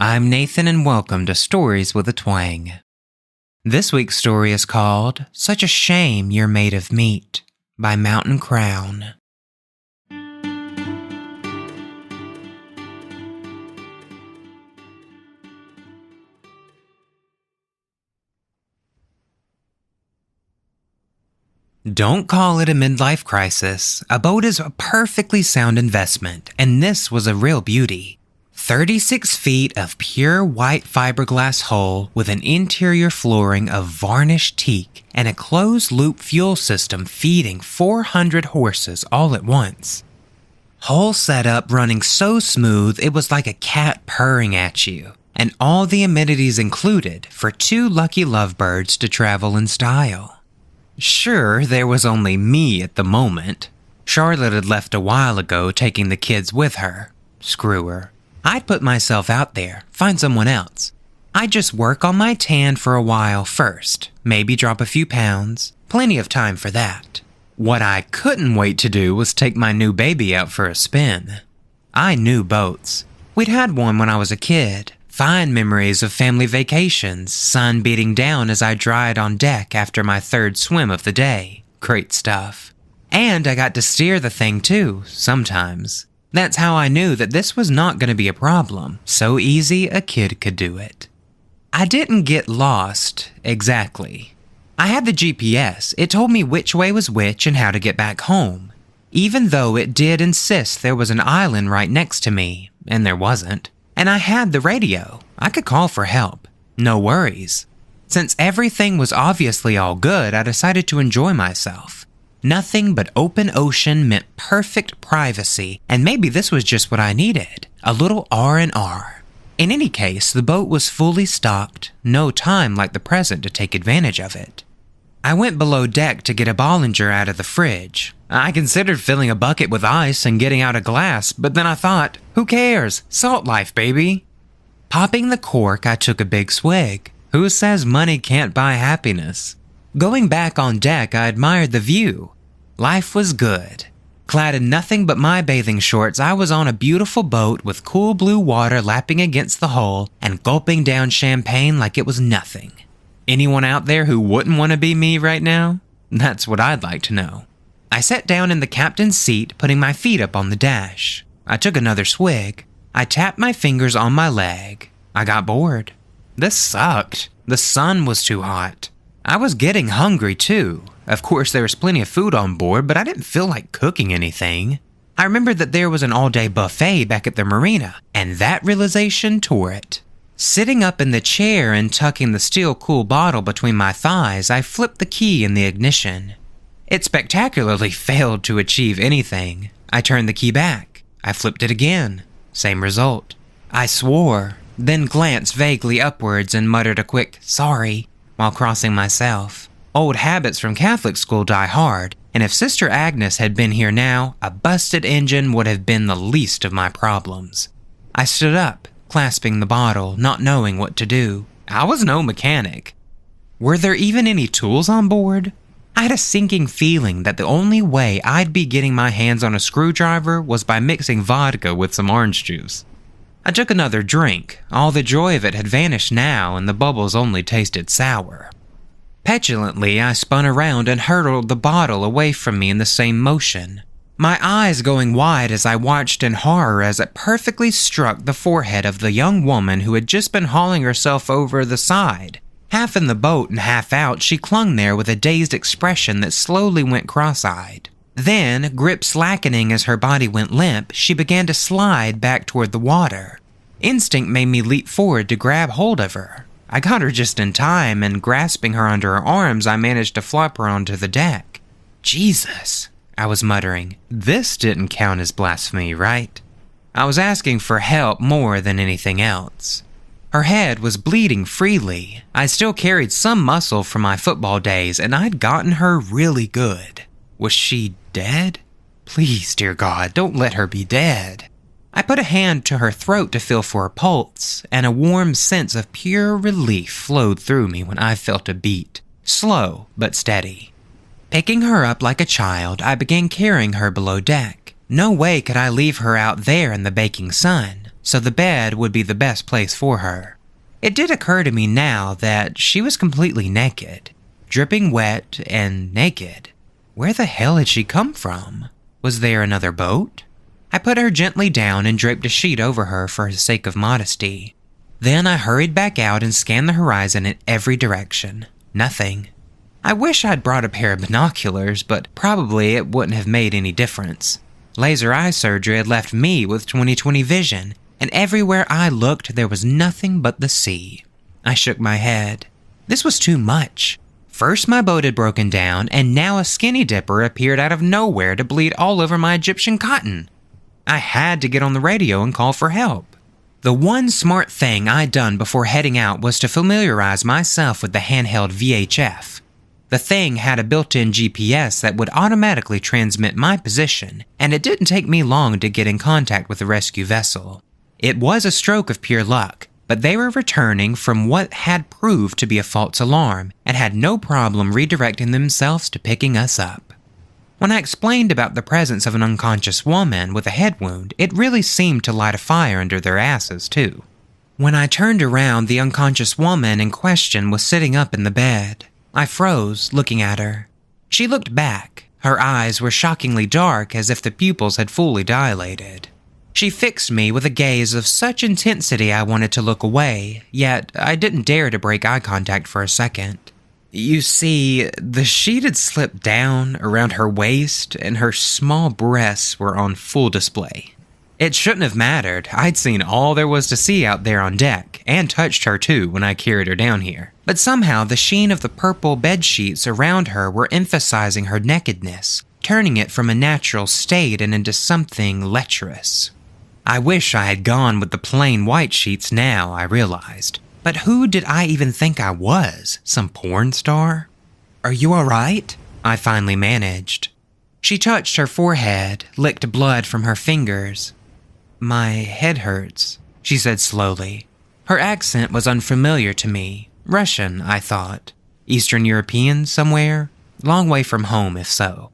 I'm Nathan and welcome to Stories with a Twang. This week's story is called Such a Shame You're Made of Meat by Mountain Crown. Don't call it a midlife crisis. A boat is a perfectly sound investment, and this was a real beauty. 36 feet of pure white fiberglass hull with an interior flooring of varnished teak and a closed-loop fuel system feeding 400 horses all at once. Hull setup running so smooth it was like a cat purring at you, and all the amenities included for two lucky lovebirds to travel in style. Sure, there was only me at the moment. Charlotte had left a while ago, taking the kids with her. Screw her. I'd put myself out there, find someone else. I'd just work on my tan for a while first, maybe drop a few pounds, plenty of time for that. What I couldn't wait to do was take my new baby out for a spin. I knew boats. We'd had one when I was a kid. Fine memories of family vacations, sun beating down as I dried on deck after my third swim of the day. Great stuff. And I got to steer the thing too, sometimes. That's how I knew that this was not going to be a problem. So easy a kid could do it. I didn't get lost, exactly. I had the GPS. It told me which way was which and how to get back home. Even though it did insist there was an island right next to me, and there wasn't. And I had the radio. I could call for help. No worries. Since everything was obviously all good, I decided to enjoy myself. Nothing but open ocean meant perfect privacy, and maybe this was just what I needed, a little R&R. In any case, the boat was fully stocked, no time like the present to take advantage of it. I went below deck to get a Bollinger out of the fridge. I considered filling a bucket with ice and getting out a glass, but then I thought, who cares? Salt life, baby. Popping the cork, I took a big swig. Who says money can't buy happiness? Going back on deck, I admired the view. Life was good. Clad in nothing but my bathing shorts, I was on a beautiful boat with cool blue water lapping against the hull and gulping down champagne like it was nothing. Anyone out there who wouldn't want to be me right now? That's what I'd like to know. I sat down in the captain's seat, putting my feet up on the dash. I took another swig. I tapped my fingers on my leg. I got bored. This sucked. The sun was too hot. I was getting hungry too. Of course, there was plenty of food on board, but I didn't feel like cooking anything. I remembered that there was an all-day buffet back at the marina, and that realization tore it. Sitting up in the chair and tucking the steel cool bottle between my thighs, I flipped the key in the ignition. It spectacularly failed to achieve anything. I turned the key back. I flipped it again. Same result. I swore, then glanced vaguely upwards and muttered a quick "sorry" while crossing myself. Old habits from Catholic school die hard, and if Sister Agnes had been here now, a busted engine would have been the least of my problems. I stood up, clasping the bottle, not knowing what to do. I was no mechanic. Were there even any tools on board? I had a sinking feeling that the only way I'd be getting my hands on a screwdriver was by mixing vodka with some orange juice. I took another drink. All the joy of it had vanished now, and the bubbles only tasted sour. Petulantly, I spun around and hurled the bottle away from me in the same motion, my eyes going wide as I watched in horror as it perfectly struck the forehead of the young woman who had just been hauling herself over the side. Half in the boat and half out, she clung there with a dazed expression that slowly went cross-eyed. Then, grip slackening as her body went limp, she began to slide back toward the water. Instinct made me leap forward to grab hold of her. I got her just in time, and grasping her under her arms, I managed to flop her onto the deck. Jesus, I was muttering. This didn't count as blasphemy, right? I was asking for help more than anything else. Her head was bleeding freely. I still carried some muscle from my football days, and I'd gotten her really good. Was she dead? Please, dear God, don't let her be dead. I put a hand to her throat to feel for her pulse, and a warm sense of pure relief flowed through me when I felt a beat, slow but steady. Picking her up like a child, I began carrying her below deck. No way could I leave her out there in the baking sun. so the bed would be the best place for her. It did occur to me now that she was completely naked, dripping wet and naked. Where the hell had she come from? Was there another boat? I put her gently down and draped a sheet over her for the sake of modesty. Then I hurried back out and scanned the horizon in every direction. Nothing. I wish I'd brought a pair of binoculars, but probably it wouldn't have made any difference. Laser eye surgery had left me with 20/20 vision, and everywhere I looked there was nothing but the sea. I shook my head. This was too much. First my boat had broken down, and now a skinny dipper appeared out of nowhere to bleed all over my Egyptian cotton. I had to get on the radio and call for help. The one smart thing I'd done before heading out was to familiarize myself with the handheld VHF. The thing had a built-in GPS that would automatically transmit my position, and it didn't take me long to get in contact with the rescue vessel. It was a stroke of pure luck, but they were returning from what had proved to be a false alarm and had no problem redirecting themselves to picking us up. When I explained about the presence of an unconscious woman with a head wound, it really seemed to light a fire under their asses, too. When I turned around, the unconscious woman in question was sitting up in the bed. I froze, looking at her. She looked back. Her eyes were shockingly dark, as if the pupils had fully dilated. She fixed me with a gaze of such intensity I wanted to look away, yet I didn't dare to break eye contact for a second. You see, the sheet had slipped down around her waist, and her small breasts were on full display. It shouldn't have mattered. I'd seen all there was to see out there on deck, and touched her too when I carried her down here. But somehow the sheen of the purple bed sheets around her were emphasizing her nakedness, turning it from a natural state and into something lecherous. I wish I had gone with the plain white sheets now, I realized. But who did I even think I was? Some porn star? "Are you all right?" I finally managed. She touched her forehead, licked blood from her fingers. "My head hurts," she said slowly. Her accent was unfamiliar to me. Russian, I thought. Eastern European somewhere? Long way from home, if so.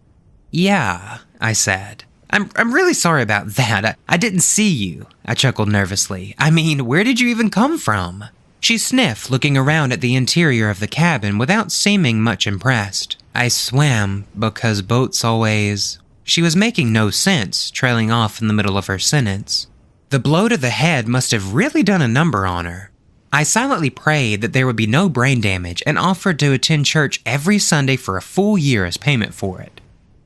"Yeah," I said. I'm really sorry about that. I didn't see you," I chuckled nervously. "I mean, where did you even come from?" She sniffed, looking around at the interior of the cabin without seeming much impressed. "I swam because boats always..." She was making no sense, trailing off in the middle of her sentence. The blow to the head must have really done a number on her. I silently prayed that there would be no brain damage and offered to attend church every Sunday for a full year as payment for it.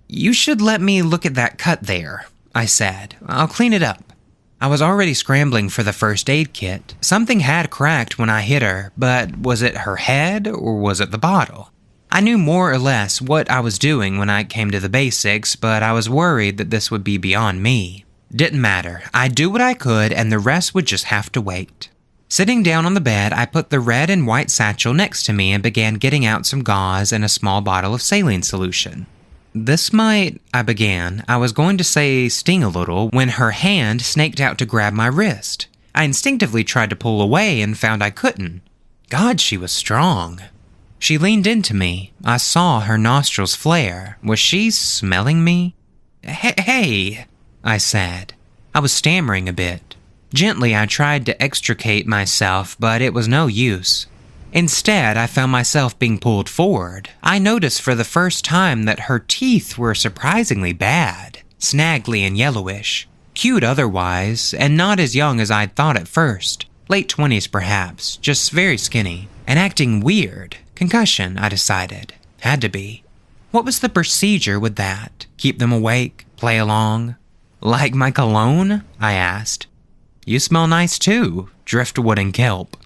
"You should let me look at that cut there," I said. "I'll clean it up." I was already scrambling for the first aid kit. Something had cracked when I hit her, but was it her head or was it the bottle? I knew more or less what I was doing when I came to the basics, but I was worried that this would be beyond me. Didn't matter. I'd do what I could, and the rest would just have to wait. Sitting down on the bed, I put the red and white satchel next to me and began getting out some gauze and a small bottle of saline solution. "This might," I began. I was going to say sting a little when her hand snaked out to grab my wrist. I instinctively tried to pull away and found I couldn't. God, she was strong. She leaned into me. I saw her nostrils flare. Was she smelling me? Hey, I said. I was stammering a bit. Gently, I tried to extricate myself, but it was no use. Instead, I found myself being pulled forward. I noticed for the first time that her teeth were surprisingly bad, snaggly and yellowish. Cute otherwise, and not as young as I'd thought at first. Late 20s perhaps, just very skinny. And acting weird. Concussion, I decided. Had to be. What was the procedure with that? Keep them awake? Play along? "Like my cologne?" I asked. "You smell nice too, driftwood and kelp."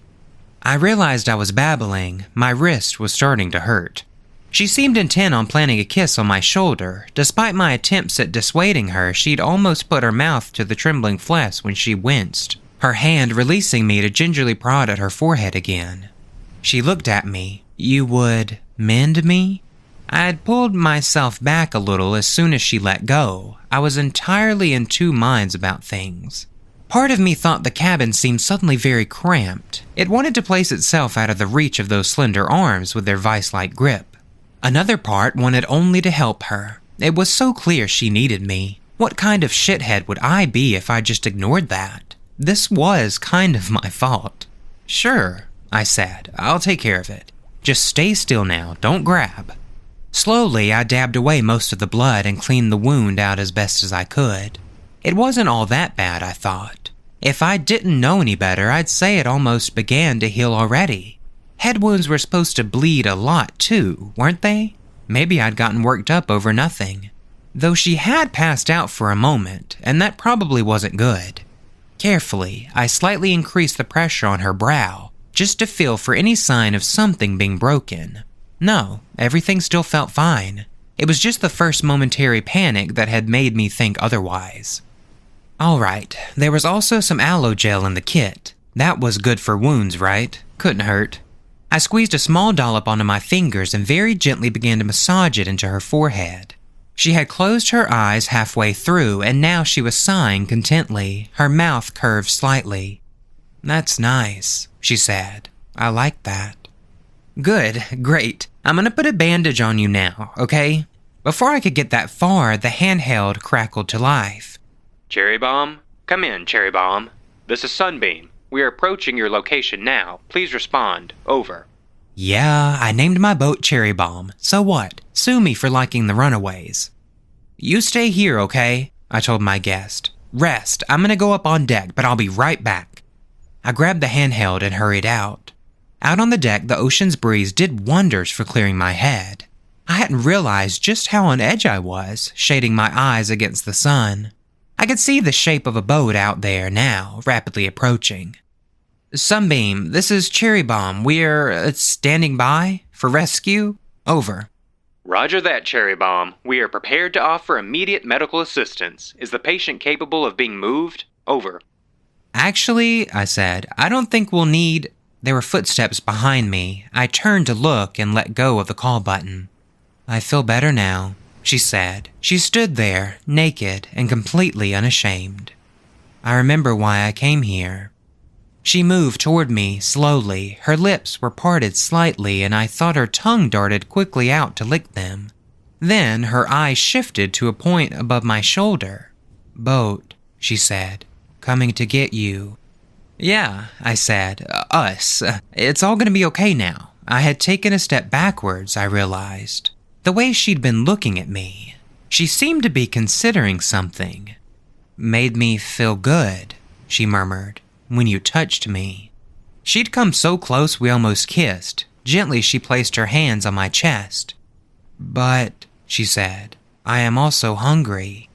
I realized I was babbling. My wrist was starting to hurt. She seemed intent on planting a kiss on my shoulder. Despite my attempts at dissuading her, she'd almost put her mouth to the trembling flesh when she winced, her hand releasing me to gingerly prod at her forehead again. She looked at me. "You would mend me?" I had pulled myself back a little as soon as she let go. I was entirely in two minds about things. Part of me thought the cabin seemed suddenly very cramped. It wanted to place itself out of the reach of those slender arms with their vice-like grip. Another part wanted only to help her. It was so clear she needed me. What kind of shithead would I be if I just ignored that? This was kind of my fault. "Sure," I said. "I'll take care of it. Just stay still now, don't grab." Slowly, I dabbed away most of the blood and cleaned the wound out as best as I could. It wasn't all that bad, I thought. If I didn't know any better, I'd say it almost began to heal already. Head wounds were supposed to bleed a lot too, weren't they? Maybe I'd gotten worked up over nothing. Though she had passed out for a moment, and that probably wasn't good. Carefully, I slightly increased the pressure on her brow, just to feel for any sign of something being broken. No, everything still felt fine. It was just the first momentary panic that had made me think otherwise. Alright, there was also some aloe gel in the kit. That was good for wounds, right? Couldn't hurt. I squeezed a small dollop onto my fingers and very gently began to massage it into her forehead. She had closed her eyes halfway through, and now she was sighing contently, her mouth curved slightly. "That's nice," she said. "I like that." "Good, great. I'm gonna put a bandage on you now, okay?" Before I could get that far, the handheld crackled to life. "Cherry Bomb? Come in, Cherry Bomb. This is Sunbeam. We are approaching your location now. Please respond. Over." Yeah, I named my boat Cherry Bomb. So what? Sue me for liking the Runaways. "You stay here, okay?" I told my guest. "Rest. I'm gonna go up on deck, but I'll be right back." I grabbed the handheld and hurried out. Out on the deck, the ocean's breeze did wonders for clearing my head. I hadn't realized just how on edge I was, shading my eyes against the sun. I could see the shape of a boat out there now, rapidly approaching. "Sunbeam, this is Cherry Bomb. We're standing by for rescue. Over." "Roger that, Cherry Bomb. We are prepared to offer immediate medical assistance. Is the patient capable of being moved? Over." "Actually," I said, "I don't think we'll need—" There were footsteps behind me. I turned to look and let go of the call button. "I feel better now," she said. She stood there, naked and completely unashamed. "I remember why I came here." She moved toward me slowly. Her lips were parted slightly, and I thought her tongue darted quickly out to lick them. Then her eyes shifted to a point above my shoulder. "Boat," she said. "Coming to get you." "Yeah," I said. Us. It's all gonna be okay now." I had taken a step backwards, I realized. The way she'd been looking at me. She seemed to be considering something. "Made me feel good," she murmured. "When you touched me." She'd come so close we almost kissed. Gently she placed her hands on my chest. "But," she said, "I am also hungry."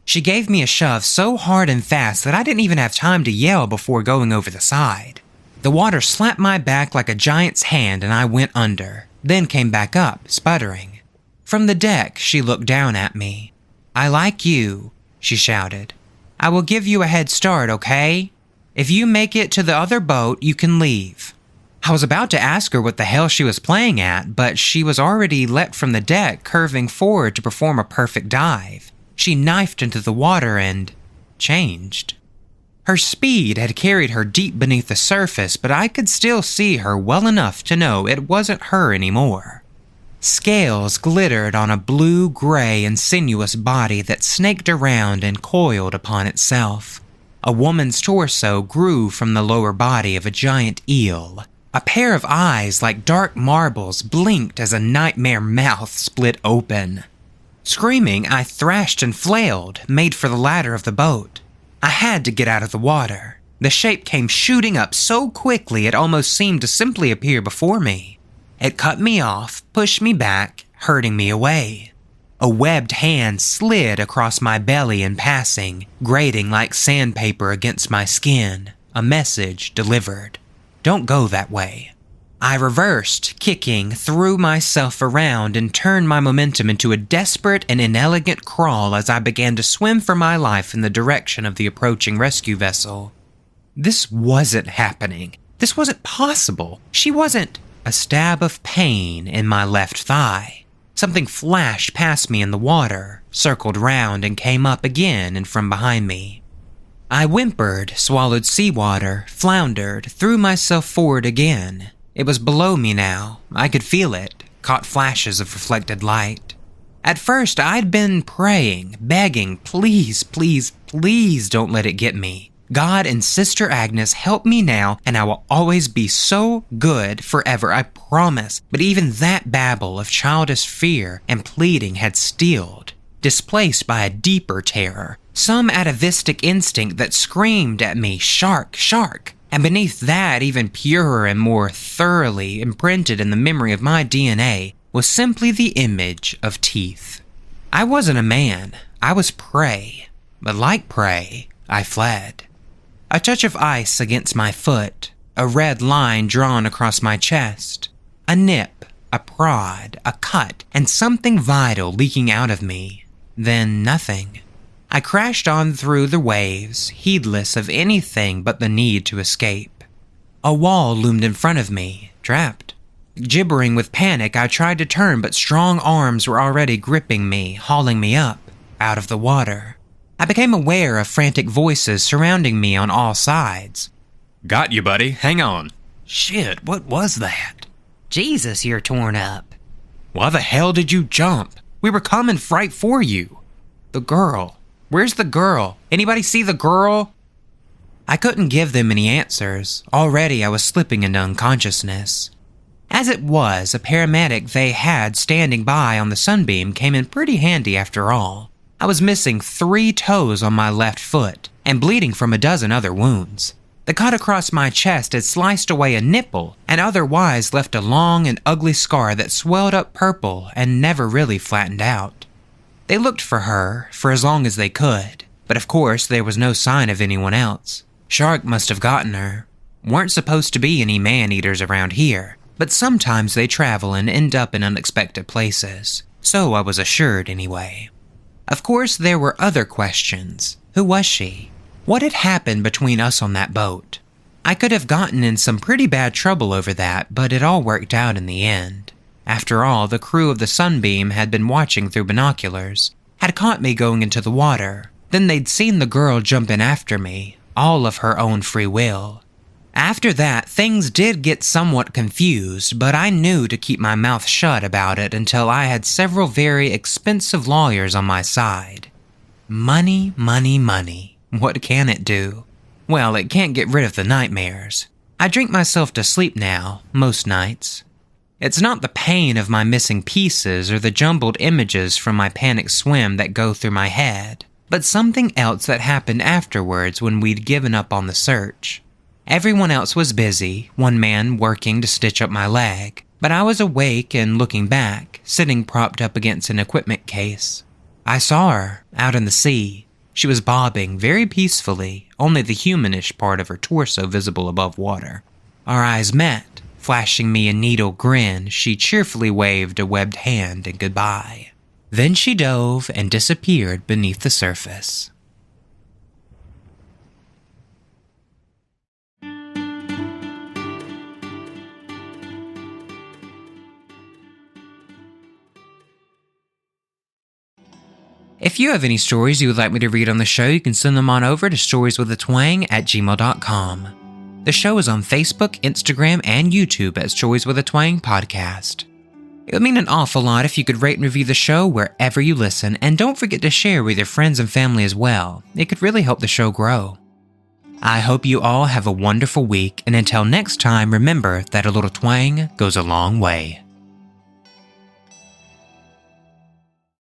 She gave me a shove so hard and fast that I didn't even have time to yell before going over the side. The water slapped my back like a giant's hand and I went under, then came back up, sputtering. From the deck, she looked down at me. "I like you," she shouted. "I will give you a head start, okay? If you make it to the other boat, you can leave." I was about to ask her what the hell she was playing at, but she was already let from the deck, curving forward to perform a perfect dive. She knifed into the water and changed. Her speed had carried her deep beneath the surface, but I could still see her well enough to know it wasn't her anymore. Scales glittered on a blue-gray and sinuous body that snaked around and coiled upon itself. A woman's torso grew from the lower body of a giant eel. A pair of eyes like dark marbles blinked as a nightmare mouth split open. Screaming, I thrashed and flailed, made for the ladder of the boat. I had to get out of the water. The shape came shooting up so quickly it almost seemed to simply appear before me. It cut me off, pushed me back, hurting me away. A webbed hand slid across my belly in passing, grating like sandpaper against my skin. A message delivered. Don't go that way. I reversed, kicking, threw myself around, and turned my momentum into a desperate and inelegant crawl as I began to swim for my life in the direction of the approaching rescue vessel. This wasn't happening. This wasn't possible. She wasn't. A stab of pain in my left thigh. Something flashed past me in the water, circled round, and came up again and from behind me. I whimpered, swallowed seawater, floundered, threw myself forward again. It was below me now. I could feel it, caught flashes of reflected light. At first, I'd been praying, begging, please, please, please don't let it get me. God and Sister Agnes help me now, and I will always be so good forever, I promise. But even that babble of childish fear and pleading had stilled, displaced by a deeper terror, some atavistic instinct that screamed at me, "Shark, shark!" And beneath that, even purer and more thoroughly imprinted in the memory of my DNA, was simply the image of teeth. I wasn't a man, I was prey, but like prey, I fled. A touch of ice against my foot, a red line drawn across my chest, a nip, a prod, a cut, and something vital leaking out of me. Then nothing. I crashed on through the waves, heedless of anything but the need to escape. A wall loomed in front of me, trapped. Gibbering with panic, I tried to turn, but strong arms were already gripping me, hauling me up, out of the water. I became aware of frantic voices surrounding me on all sides. Got you, buddy. Hang on. Shit, what was that? Jesus, you're torn up. Why the hell did you jump? We were coming right for you. The girl. Where's the girl? Anybody see the girl? I couldn't give them any answers. Already I was slipping into unconsciousness. As it was, a paramedic they had standing by on the sunbeam came in pretty handy after all. I was missing 3 toes on my left foot and bleeding from a dozen other wounds. The cut across my chest had sliced away a nipple and otherwise left a long and ugly scar that swelled up purple and never really flattened out. They looked for her for as long as they could, but of course there was no sign of anyone else. Shark must have gotten her. Weren't supposed to be any man-eaters around here, but sometimes they travel and end up in unexpected places. So I was assured anyway. Of course there were other questions. Who was she? What had happened between us on that boat? I could have gotten in some pretty bad trouble over that, but it all worked out in the end. After all, the crew of the Sunbeam had been watching through binoculars, had caught me going into the water. Then they'd seen the girl jump in after me, all of her own free will. After that, things did get somewhat confused, but I knew to keep my mouth shut about it until I had several very expensive lawyers on my side. Money, money, money. What can it do? Well, it can't get rid of the nightmares. I drink myself to sleep now, most nights. It's not the pain of my missing pieces or the jumbled images from my panic swim that go through my head, but something else that happened afterwards when we'd given up on the search. Everyone else was busy, one man working to stitch up my leg, but I was awake and looking back, sitting propped up against an equipment case. I saw her, out in the sea. She was bobbing very peacefully, only the humanish part of her torso visible above water. Our eyes met. Flashing me a needle grin, she cheerfully waved a webbed hand in goodbye. Then she dove and disappeared beneath the surface. If you have any stories you would like me to read on the show, you can send them on over to storieswithatwang@gmail.com. The show is on Facebook, Instagram, and YouTube at Stories with a Twang Podcast. It would mean an awful lot if you could rate and review the show wherever you listen, and don't forget to share with your friends and family as well. It could really help the show grow. I hope you all have a wonderful week, and until next time, remember that a little twang goes a long way.